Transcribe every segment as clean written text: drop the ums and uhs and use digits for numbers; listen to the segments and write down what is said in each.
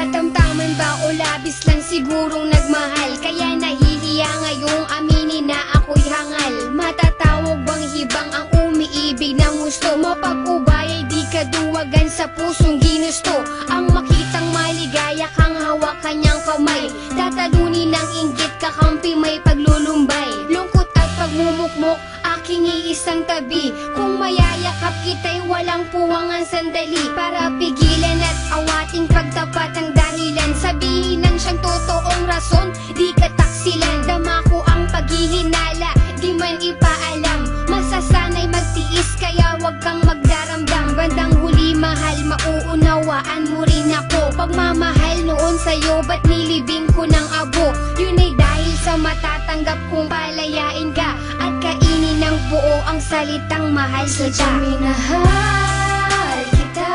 Katamtaman ba o labis lang sigurong nagmahal? Kaya nahihiya ngayong aminin na ako'y hangal. Matatawag bang hibang ang umiibig ng gusto? Mapag-ubay ay di kaduwagan sa pusong ginusto. Ang makitang maligaya kang hawak kanyang kamay, tatalunin ng inggit kakampi may paglulumbay. Lungkot at pagmumukmok aking iisang tabi. Kung mayayakap kita'y walang puwangan sandali, para pigilan at awating pagtapat ang dahilan. Sabihin ng siyang totoong rason, di ka taksilan. Dama ko ang paghihinala, di man ipaalam. Masasanay magtiis kaya wag kang magdaramdam. Bandang huli mahal, mauunawaan mo rin ako. Pagmamahal noon sa'yo, ba't nilibing ko ng abo? Yun ay dahil sa matatanggap kong palayain ka at kainin ng buo ang salitang mahal kita. Sadyang minahal kita,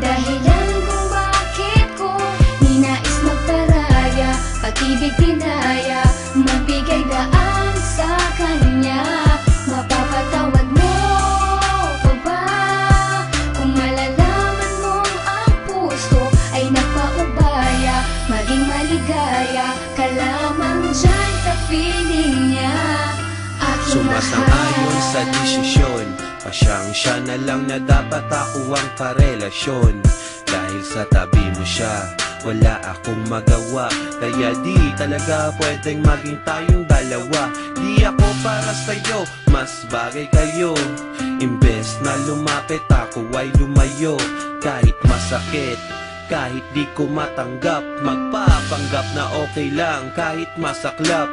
dahilan kung bakit ko ninais magparaya, pag-ibig pinaya, magbigay daan sa kanya. Mapapatawad mo pa ba kung malalaman mong ang puso ay nagpaubaya? Maging maligaya ka lamang dyan sa feeling niya. Sumasang-ayon sa desisyon, pasyang-siya na lang na dapat ako ang karelasyon. Dahil sa tabi mo siya, wala akong magawa. Kaya di talaga pwedeng maging tayong dalawa. Di ako para sa'yo, mas bagay kayo. Imbes na lumapit ako ay lumayo. Kahit masakit, kahit di ko matanggap, magpapanggap na okay lang kahit masaklap.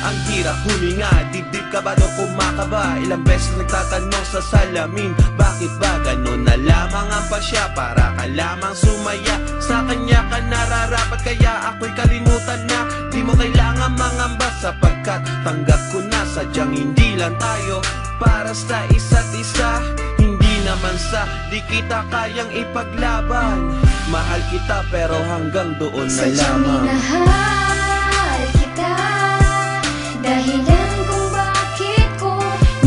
Ang hirap huminga, dibdib ka ba o kumakaba? Ilang beses nagtatanong sa salamin, bakit ba ganon na lamang ang pasya? Para ka lamang sumaya, sa kanya ka nararapat. Kaya ako'y kalimutan na, di mo kailangan mangamba, sapagkat tanggap ko na sadyang hindi lang tayo para sa isa't isa. Hindi naman sa di kita kayang ipaglaban. Mahal kita pero hanggang doon na lamang. Minahal kita, dahilan kung bakit ko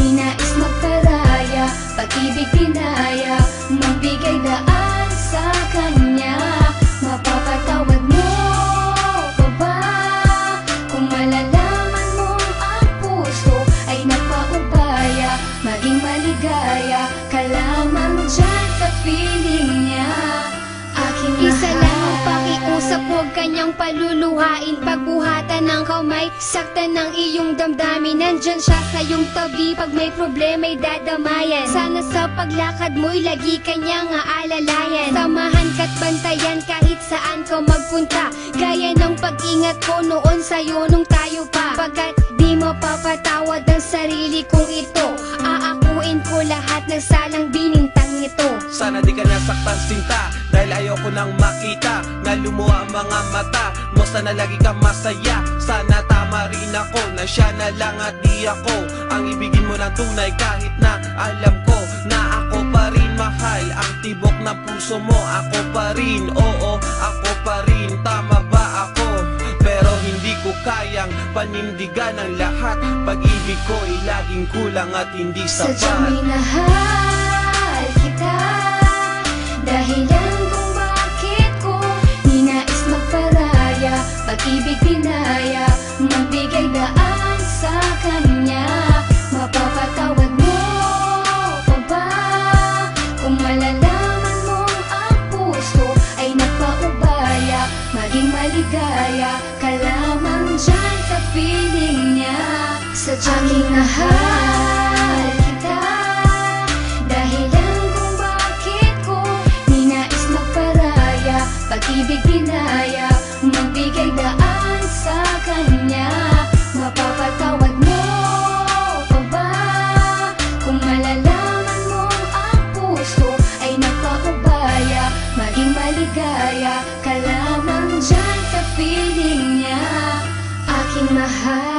ninais magparaya, pag-ibig pinaya, magbigay daan sa kanya. Mapapatawad mo pa ba kung malalaman mong ang puso ay nagpaubaya? Maging maligaya ka lamang dyan sa feeling niya. Isa lang ang pakiusap, huwag kanyang paluluhain. Pagbuhatan ng kamay, saktan ng iyong damdamin. Nandyan siya sa iyong tabi, pag may problema'y dadamayan. Sana sa paglakad mo'y lagi kanyang aalalayan. Samahan ka't bantayan kahit saan ka magpunta, gaya ng pag-ingat ko noon sa'yo nung tayo pa. Pagkat di mapapatawad ang sarili kong ito, aakuin ko lahat ng salang binintang ito. Sana di ka nasaktan sinta, dahil ayoko nang makita na lumuha ang mga mata mo. Sana lagi ka masaya, sana tama rin ako na siya na lang at di ako ang ibigin mo ng tunay. Kahit na alam ko na ako pa rin mahal, ang tibok ng puso mo ako pa rin. Oo, ako pa rin, tama ba ako? Pero hindi ko kayang panindigan ang lahat. Pag-ibig ko ay laging kulang at hindi sapat. Sadyang minahal kita, dahilan kung bakit ko ninais magparaya, pag-ibig pinaya, magbigay daan sa kanya. Mapapatawad mo pa ba kung malalaman mong ang puso ay nagpaubaya? Maging maligaya ka lamang dyan sa feeling niya. Sadyang minahal kita, dahilan kung bakit ko ninais magparaya, pag-ibig pinaya, magbigay daan sa kanya. Mapapatawad mo pa ba kung malalaman mong ang puso ay nagpaubaya? Maging maligaya ka lamang dyan sa feeling niya. Aking mahal,